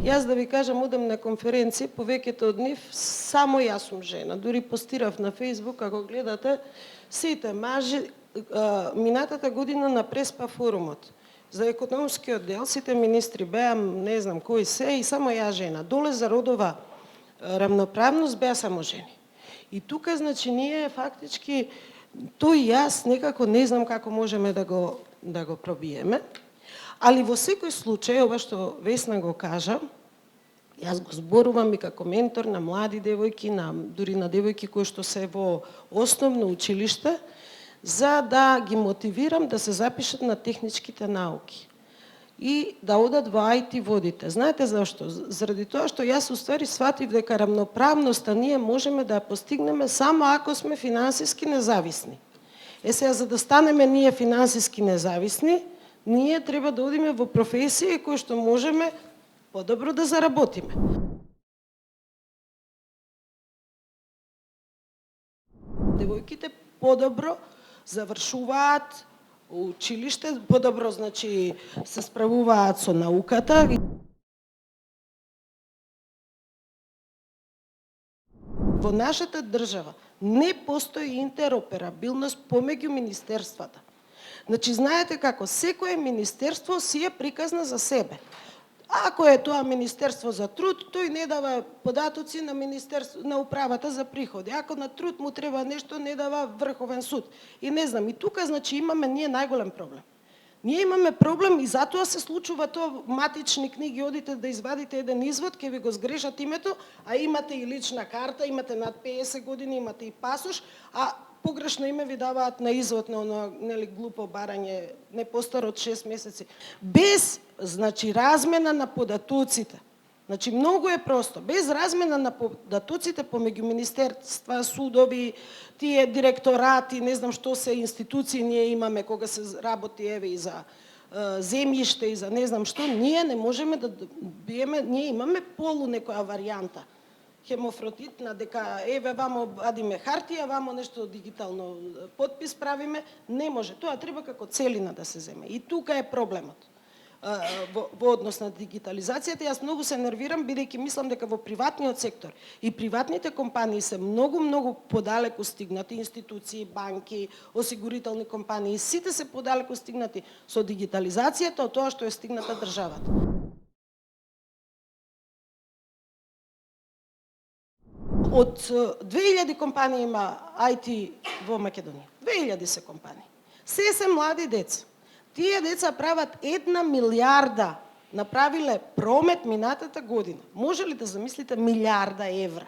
Јас да ви кажам, одам на конференција, повеќето од нив само јас сум жена. Дури постирав на Facebook, ако гледате, сите мажи минатата година на Преспа форумот за економскиот дел, сите министри беа, не знам кои се, и само ја жена. Доле за родова рамноправност беа само жени. И тука, значи, ние фактички, тој јас некако не знам како можеме да го пробиеме, али во секој случај, ова што Весна го кажа, јас го зборувам и како ментор на млади девојки, дури на девојки кои што се во основно училиште, за да ги мотивирам да се запишат на техничките науки и да одат во IT водите. Знаете зашто? Заради тоа што јас уствари сватив дека рамноправноста ние можеме да ја постигнеме само ако сме финансиски независни. Сега, за да станеме ние финансиски независни, ние треба да одиме во професија кои што можеме подобро да заработиме. Девојките подобро завршуваат училиште, подобро, значи, се справуваат со науката. Во нашата држава не постои интероперабилност помеѓу министерствата. Значи, знаете како, секое министерство си е приказна за себе. Ако е тоа Министерство за труд, тој не дава податоци на управата за приходи. Ако на труд му треба нешто, не дава Врховен суд. И не знам, и тука, значи, имаме ние најголем проблем. Ние имаме проблем и затоа се случува тоа, матични книги, одите да извадите еден извод, ќе ви го сгрешат името, а имате и лична карта, имате над 50 години, имате и пасош, а погрешно име ви даваат на извод на оно, нели, глупо барање, не постаро од 6 месеци. Без, значи, размена на податоците. Значи, многу е просто. Без размена на податоците помеѓу министерства, судови, тие директорати, не знам што се институции ние имаме кога се работи, еве, и за земјиште, и за не знам што, ние не можеме да биеме, ние имаме полу некоја варијанта. Хемофротитна, дека еве вамо адиме хартија, вамо нешто дигитално подпис правиме, не може. Тоа треба како целина да се земе. И тука е проблемот во однос на дигитализацијата. Јас многу се нервирам, бидејќи мислам дека во приватниот сектор и приватните компании се многу подалеку стигнати, институции, банки, осигурителни компании, сите се подалеку стигнати со дигитализацијата од тоа што е стигната државата. Од 2000 компании има IT во Македонија. 2000 се компании. Се млади деца. Тие деца прават 1 милиарда, направиле промет минатата година. Може ли да замислите милиарда евра?